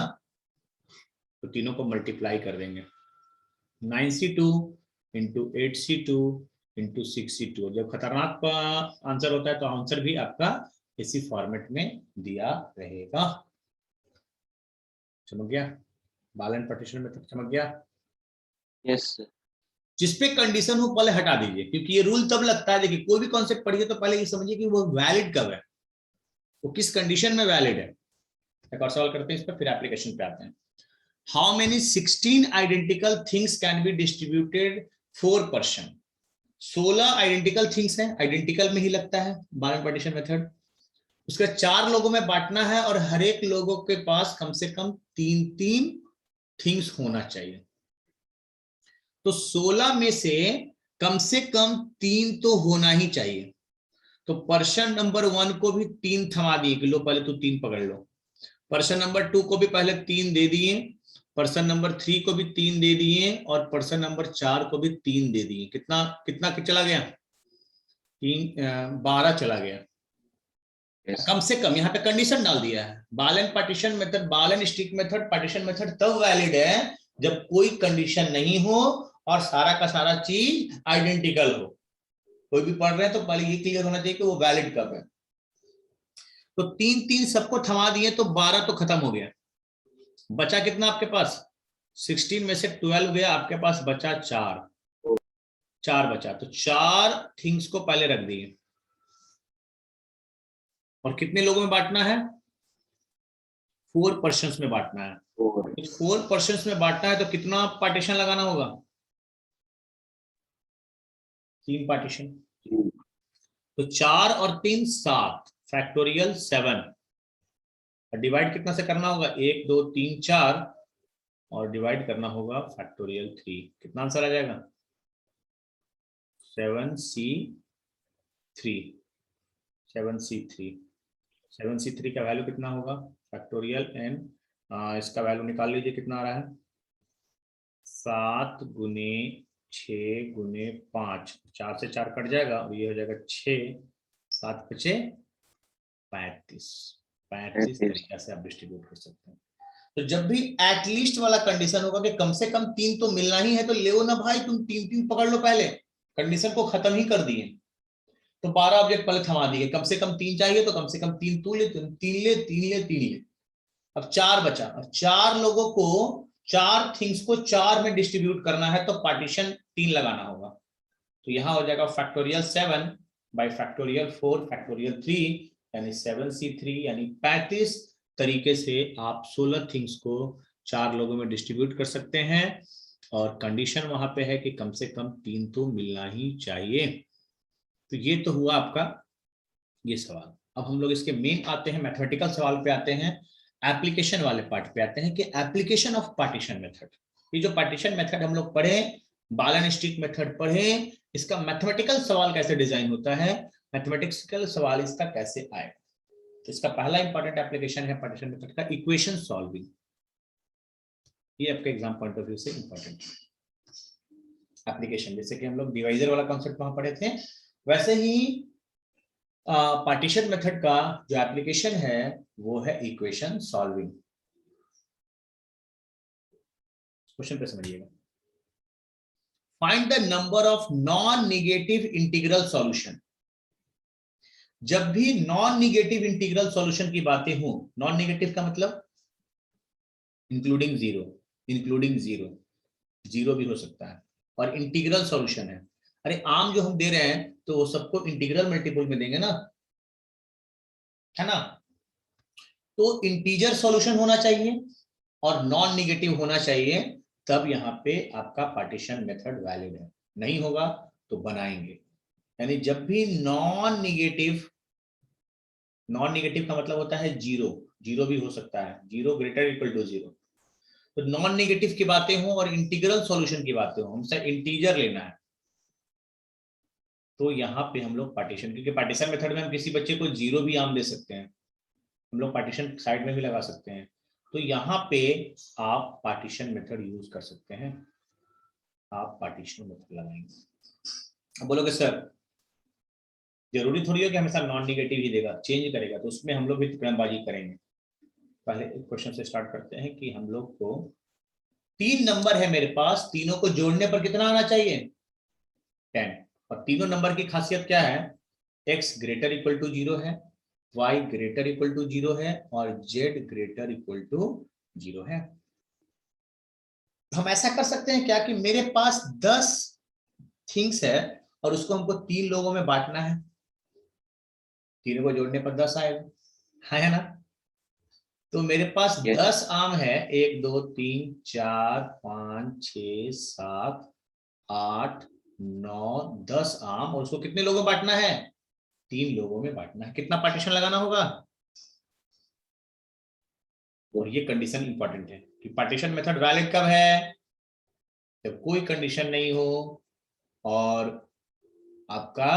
तो तीनों को मल्टीप्लाई कर देंगे। 9C2 into 8C2 into 6C2। जब खतरनाक आंसर होता है तो आंसर भी आपका इसी फॉर्मेट में दिया रहेगा। समझ गया? बॉल एंड पार्टीशन में समझ गया? Yes sir. जिसपे कंडीशन हो पहले हटा दीजिए, क्योंकि ये रूल तब लगता है, देखिए कोई भी कॉन्सेप्ट पढ़िए तो पहले ये समझिए कि वो वैलिड कब है, वो किस कंडीशन में वैलिड है। एक और सवाल करते हैं इस पर, फिर एप्लीकेशन पे आते हैं। How many 16 identical things can be distributed 4 person? 16 identical things हैं, आइडेंटिकल में ही लगता है बॉल एंड पार्टीशन मेथड। उसके 4 लोगों में बांटना है और हर एक लोगों के पास कम से कम 3-3 थिंग्स होना चाहिए। तो 16 में से कम 3 तो होना ही चाहिए। तो पर्सन नंबर 1 को भी 3 थमा दिए कि लो पहले तू 3 पकड़ लो। पर्सन नंबर 2 को भी पहले 3 दे दिए, पर्सन नंबर 3 को भी 3 दे दिए, और पर्सन नंबर 4 को भी 3 दे दिए। कितना कितना चला गया? 12 चला गया। yes, कम से कम यहाँ पे कंडीशन डाल दिया है। Ball and partition method, ball and stick method, partition method तब वैलिड है जब कोई कंडीशन नहीं हो और सारा का सारा चीज आइडेंटिकल हो। कोई भी पढ़ रहे हैं तो पहले ये क्लियर होना चाहिए कि वो वैलिड कब है। तो 3 सबको थमा दिए तो 12 तो खत्म हो गया। बचा कितना आपके पास? 16 में से 12 गया, आपके पास बचा 4 बचा। तो 4 थिंग्स को पहले रख दिए। और कितने लोगों में बांटना है? 4 पर्सन्स में बांटना है। 4 पर्सन्स में बांटना है तो कितना पार्टीशन लगाना होगा? 3 पार्टीशन। तो 4 और 3 7, फैक्टोरियल 7। डिवाइड कितना से करना होगा? 1 2 3 4, और डिवाइड करना होगा फैक्टोरियल 3। कितना आंसर आ जाएगा? 7C3। 7C3 का वैल्यू कितना होगा? फैक्टोरियल एन, इसका वैल्यू निकाल लीजिए कितना आ रहा है। 7 गुने 6 गुने 5, 4 से 4 कट जाएगा और ये हो जाएगा 6, 7 बचे 35 तरीके से आप डिस्ट्रीब्यूट कर सकते हैं। तो जब भी एटलीस्ट वाला कंडीशन होगा कि कम से कम 3 तो मिलना ही है, तो ले ना भाई, तुम 3 पकड़ लो। पहले कंडीशन को खत्म ही कर दिए तो 12 ऑब्जेक्ट पहले थमा दिए। कम से कम 3 चाहिए तो कम से कम 3 तू ले, 3 ले। अब 4 बचा। अब 4 लोगों को, 4 थिंग्स को 4 में डिस्ट्रीब्यूट करना है तो पार्टीशन 3 लगाना होगा। तो यहां हो जाएगा फैक्टोरियल 7 बाई फैक्टोरियल 4 फैक्टोरियल 3, यानी 7C3 यानी 35 तरीके से आप 16 थिंग्स को 4 लोगों में डिस्ट्रीब्यूट कर सकते हैं। और कंडीशन वहां पे है कि कम से कम 3 तो मिलना ही चाहिए। तो ये तो हुआ आपका ये सवाल। अब हम लोग इसके मेन आते हैं, मैथमेटिकल सवाल पे आते हैं, एप्लीकेशन वाले पार्ट पे आते हैं कि एप्लीकेशन ऑफ पार्टीशन मेथड। ये जो पार्टीशन मेथड हम लोग पढ़े, बॉल एंड स्टिक मेथड पढ़े, इसका मैथमेटिकल सवाल कैसे डिजाइन होता है, मैथमेटिकल सवाल इसका कैसे आए। तो इसका पहला इंपॉर्टेंट एप्लीकेशन है पार्टीशन मेथड का इक्वेशन सॉल्विंग। ये आपके एग्जाम पॉइंट ऑफ व्यू से इंपॉर्टेंट एप्लीकेशन। जैसे कि हम लोग डिवाइजर वाला कॉन्सेप्ट वहां पढ़े थे, वैसे ही पार्टीशन मेथड का जो एप्लीकेशन है वो है इक्वेशन सॉल्विंग। क्वेश्चन पे समझिएगा। Find the number of non negative integral solution. जब भी नॉन नेगेटिव इंटीग्रल सॉल्यूशन की बातें हो, नॉन नेगेटिव का मतलब इंक्लूडिंग जीरो, जीरो भी हो सकता है, और इंटीग्रल सॉल्यूशन है। अरे आम जो हम दे रहे हैं तो वो सबको इंटीग्रल मल्टीपल में देंगे ना, है ना। तो इंटीजर सॉल्यूशन होना चाहिए और नॉन नेगेटिव होना चाहिए, तब यहाँ पे आपका पार्टीशन मेथड वैलिड है। नहीं होगा तो बनाएंगे। यानी जब भी नॉन नेगेटिव का मतलब होता है जीरो भी हो सकता है, zero greater equal to zero. तो नॉन नेगेटिव की बातें हो और इंटीग्रल सॉल्यूशन की बातें हो, हमसे इंटीजर लेना है, तो यहाँ पे हम लोग पार्टीशन, क्योंकि पार्टीशन मेथड में हम किसी बच्चे को जीरो भी आम दे सकते हैं, हम लोग पार्टीशन साइड में भी लगा सकते हैं। तो यहाँ पे आप पार्टीशन मेथड यूज कर सकते हैं, आप पार्टीशन मेथड लगाएंगे। अब बोलोगे सर जरूरी थोड़ी है कि हमेशा नॉन नेगेटिव ही देगा, चेंज करेगा, तो उसमें हम लोग भी तुकड़मबाजी करेंगे। पहले एक क्वेश्चन से स्टार्ट करते हैं कि हम लोग को 3 नंबर है मेरे पास, तीनों को जोड़ने पर कितना आना चाहिए? 10। और तीनों नंबर की खासियत क्या है? x ग्रेटर इक्वल टू 0 है, y ग्रेटर इक्वल टू 0 है, और z ग्रेटर इक्वल टू 0 है। हम ऐसा कर सकते हैं क्या कि मेरे पास 10 थिंग्स है और उसको हमको 3 लोगों में बांटना है, तीनों को जोड़ने पर 10 आएगा, है ना। तो मेरे पास yes, 10 आम है, 1 2 3 4 5 6 7 8 9 10 आम, और उसको कितने लोगों में बांटना है? 3 लोगों में बांटना है। कितना पार्टीशन लगाना होगा? और ये कंडीशन इंपॉर्टेंट है, कि पार्टीशन मेथड वैलिड कब है? जब कोई कंडीशन नहीं हो और आपका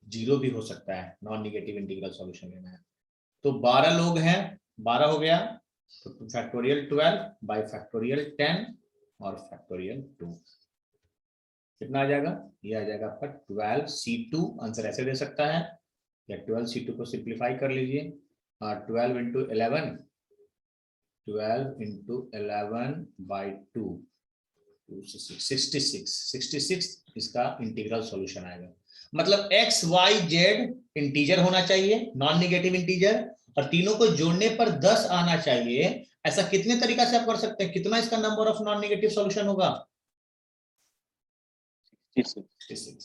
जीरो भी हो सकता है, नॉन निगेटिव इंटीग्रल सॉल्यूशन लेना है। तो 12 लोग हैं, 12 हो गया, तो फैक्टोरियल 12 बाई फैक्टोरियल 10 और फैक्टोरियल 2 कितना आ जाएगा? ये आ जाएगा आपका 12c2। आंसर ऐसे दे सकता है, या 12c2 को सिंप्लीफाई कर लीजिए, 12 इंटू 11, 12 इंटू 11 बाई 2, 66 इसका इंटीग्रल सॉल्यूशन आएगा। मतलब x y z इंटीजर होना चाहिए, नॉन निगेटिव इंटीजर, और तीनों को जोड़ने पर 10 आना चाहिए। ऐसा कितने तरीका से आप कर सकते हैं? कितना इसका number of non negative solution होगा? 66।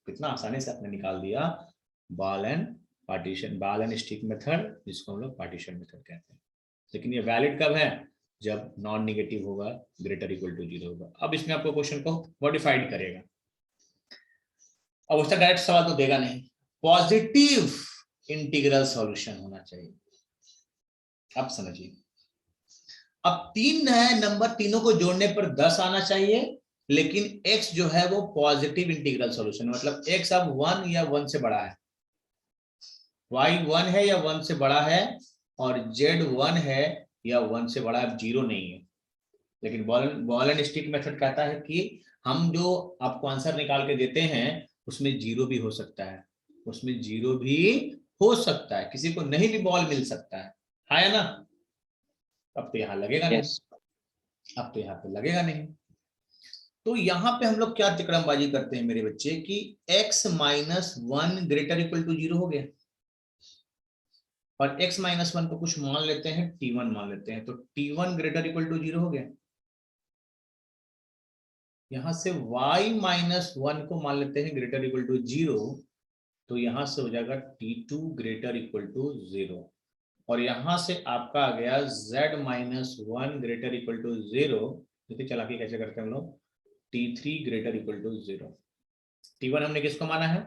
कितना आसानी से आपने निकाल दिया। Ball and partition, ball and stick method, जिसको हम लोग पार्टीशन मेथड कहते हैं। लेकिन ये वैलिड कब है? जब नॉन निगेटिव होगा, ग्रेटर इक्वल टू 0 होगा। अब इसमें आपको क्वेश्चन को मॉडिफाइड करेगा। अब उसका डायरेक्ट सवाल तो देगा नहीं, पॉजिटिव इंटीग्रल सॉल्यूशन होना चाहिए। अब समझिए, अब 3 है नंबर, तीनों को जोड़ने पर 10 आना चाहिए, लेकिन x जो है वो पॉजिटिव इंटीग्रल सॉल्यूशन, मतलब x अब 1 या 1 से बड़ा है, y 1 है या 1 से बड़ा है, और z 1 है या 1 से बड़ा है, 0 नहीं है। लेकिन बॉल एंड स्टिक मेथड कहता है कि हम जो आपको आंसर निकाल के देते हैं उसमें 0 भी हो सकता है, उसमें 0 भी हो सकता है, किसी को नहीं भी बॉल मिल सकता है ना? अब तो यहां लगेगा नहीं, अब तो यहाँ पे लगेगा नहीं। तो यहां पे हम लोग क्या तिकड़मबाजी करते हैं मेरे बच्चे, कि x minus 1 greater equal to 0 हो गया, और x माइनस 1 को कुछ मान लेते हैं, t1 मान लेते हैं, तो t1 ग्रेटर इक्वल टू 0 हो गया। यहां से y माइनस 1 को मान लेते हैं ग्रेटर इक्वल टू 0, तो यहां से हो जाएगा t2 ग्रेटर इक्वल टू 0, और यहां से आपका आ गया z minus 1 greater equal to 0। देखिए चालाकी कैसे करते हैं हम लोग, t3 greater equal to 0। t1 हमने किसको माना है?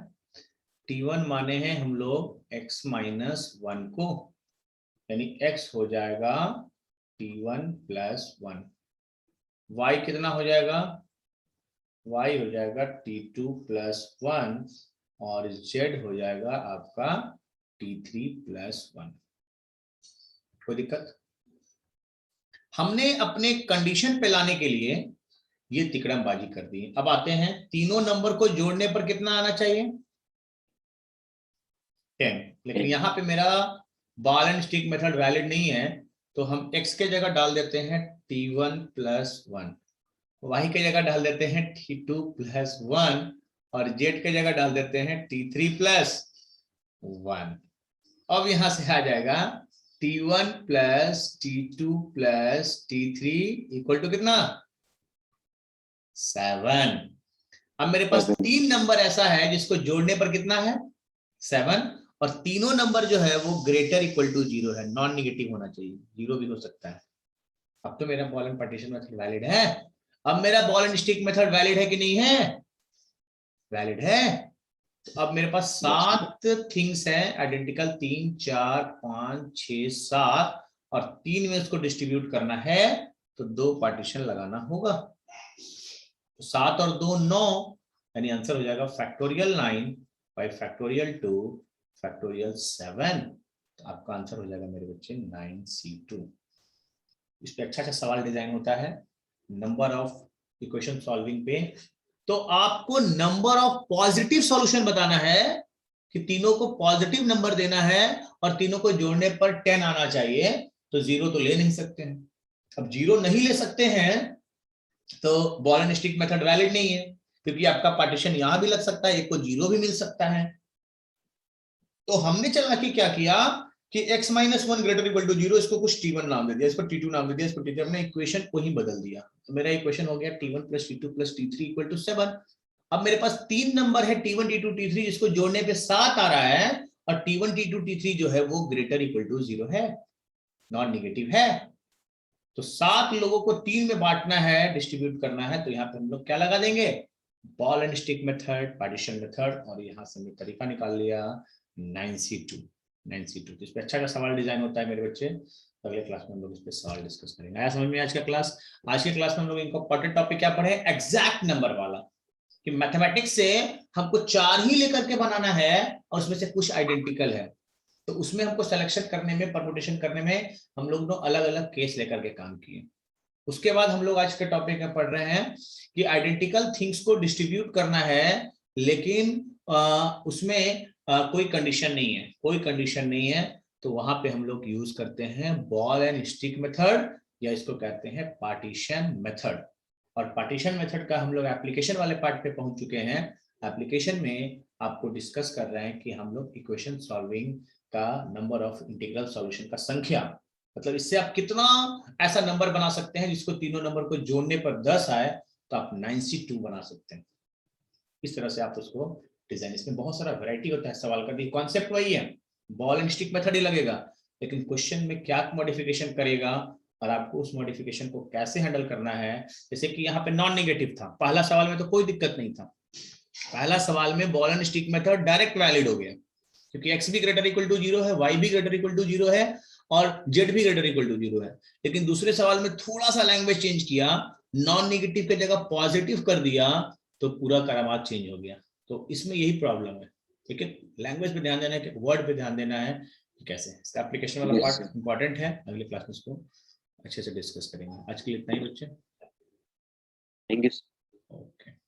t1 माने हैं हम लोग x माइनस 1 को, यानी x हो जाएगा t1 प्लस 1। y कितना हो जाएगा? y हो जाएगा t2 प्लस 1, और z हो जाएगा आपका t3 प्लस 1। कोई दिक्कत? हमने अपने कंडीशन पे लाने के लिए ये तिकड़मबाजी कर दी। अब आते हैं, तीनों नंबर को जोड़ने पर कितना आना चाहिए? 10। लेकिन यहां पे मेरा ball and stick method valid नहीं है, तो हम x के जगह डाल देते हैं t1 प्लस 1, y के जगह डाल देते हैं t2 प्लस 1, और z के जगह डाल देते हैं t3 प्लस 1। अब यहां से आ जाएगा t1 plus t2 plus t3 equal to कितना? 7। अब मेरे पास 3 नंबर ऐसा है जिसको जोड़ने पर कितना है? 7, और तीनों नंबर जो है वो ग्रेटर इक्वल टू 0 है, नॉन निगेटिव होना चाहिए, 0 भी हो सकता है। अब तो मेरा ball and partition method valid है। अब मेरा ball and stick method valid है कि नहीं है? वैलिड है। तो अब मेरे पास 7 थिंग्स हैं आइडेंटिकल, 3 4 5 6 7, और 3 में उसको डिस्ट्रीब्यूट करना है, तो 2 पार्टीशन लगाना होगा। तो 7 और 2 9, यानी आंसर हो जाएगा फैक्टोरियल 9 बाई फैक्टोरियल 2 फैक्टोरियल 7। तो आपका आंसर हो जाएगा मेरे बच्चे 9c2। इस पे अच्छा सवाल डिजाइन होता है नंबर ऑफ इक्वेशन सॉल्विंग पे। तो आपको नंबर ऑफ पॉजिटिव सॉल्यूशन बताना है, कि तीनों को पॉजिटिव नंबर देना है, और तीनों को जोड़ने पर 10 आना चाहिए, तो 0 तो ले नहीं सकते हैं। अब 0 नहीं ले सकते हैं तो ball and stick method valid नहीं है, क्योंकि आपका पार्टीशन यहां भी लग सकता है, एक को 0 भी मिल सकता है। तो हमने चला कि क्या किया कि x minus 1 greater equal to 0, इसको कुछ t1 नाम दे दिया, इसको t2 नाम दे दिया, इसको t3, हमने इक्वेशन को ही बदल दिया। तो मेरा इक्वेशन हो गया t1 plus t2 plus t3 equal to 7। अब मेरे पास 3 नंबर है t1 t2 t3, जिसको जोड़ने पे 7 आ रहा है, और t1 t2 t3 जो है वो ग्रेटर इक्वल टू 0 है, नॉन निगेटिव है। तो 7 लोगों को 3 में बांटना है, डिस्ट्रीब्यूट करना है, तो यहाँ पे हम लोग क्या लगा देंगे? Ball and stick method, partition method, और यहां से हमने तरीका निकाल लिया 9c2। 9C2। तो इस पे अच्छा का सवाल डिजाइन होता है मेरे बच्चे। अगले क्लास में हम लोग इस पे सवाल डिस्कस करेंगे। आया समझ में आज का क्लास? आज के क्लास में हम लोग इंपॉर्टेंट टॉपिक क्या पढ़े? एग्जैक्ट नंबर वाला, कि मैथमेटिक्स से हमको 4 ही लेकर के बनाना है और उसमें से कुछ आइडेंटिकल है, तो उसमें हमको सिलेक्शन करने में, परमुटेशन करने में हम लोग अलग अलग केस लेकर के काम किए। उसके बाद हम लोग आज के टॉपिक में पढ़ रहे हैं कि आइडेंटिकल थिंग्स को डिस्ट्रीब्यूट करना है, लेकिन उसमें कोई कंडीशन नहीं है, कोई कंडीशन नहीं है, तो वहां पे हम लोग यूज करते हैं बॉल एंड स्टिक मेथड, या इसको कहते हैं पार्टीशन मेथड। और पार्टीशन मेथड का हम लोग एप्लीकेशन वाले पार्ट पे पहुंच चुके हैं। एप्लीकेशन में आपको डिस्कस कर रहे हैं कि हम लोग इक्वेशन सॉल्विंग का नंबर ऑफ इंटीग्रल सॉल्यूशन का संख्या, मतलब इससे आप कितना ऐसा नंबर बना सकते हैं जिसको तीनों नंबर को जोड़ने पर 10 आए, तो आप 9C2 बना सकते हैं। इस तरह से आप उसको डिजाइन, इसमें बहुत सारा वैरायटी होता है सवाल का, कॉन्सेप्ट वही है, बॉल एंड स्टिक मेथड ही लगेगा, लेकिन क्वेश्चन में क्या मॉडिफिकेशन करेगा और आपको उस मॉडिफिकेशन को कैसे हैंडल करना है। जैसे कि यहाँ पे नॉन नेगेटिव था, पहला सवाल में तो कोई दिक्कत नहीं था, पहला सवाल में ball and stick method direct valid हो गया, क्योंकि x भी ग्रेटर इक्वल टू 0 है, y भी ग्रेटर इक्वल टू 0 है और z भी ग्रेटर इक्वल टू 0 है। लेकिन दूसरे सवाल में थोड़ा सा लैंग्वेज चेंज किया, नॉन नेगेटिव के जगह पॉजिटिव कर दिया, तो पूरा करामात चेंज हो गया। तो इसमें यही प्रॉब्लम है, ठीक है। लैंग्वेज पे ध्यान देना है, वर्ड पे ध्यान देना है कि कैसे। इसका एप्लीकेशन वाला पार्ट इंपॉर्टेंट है, अगले क्लास में इसको अच्छे से डिस्कस करेंगे। आज के लिए इतना ही बच्चे, थैंक यू। ओके।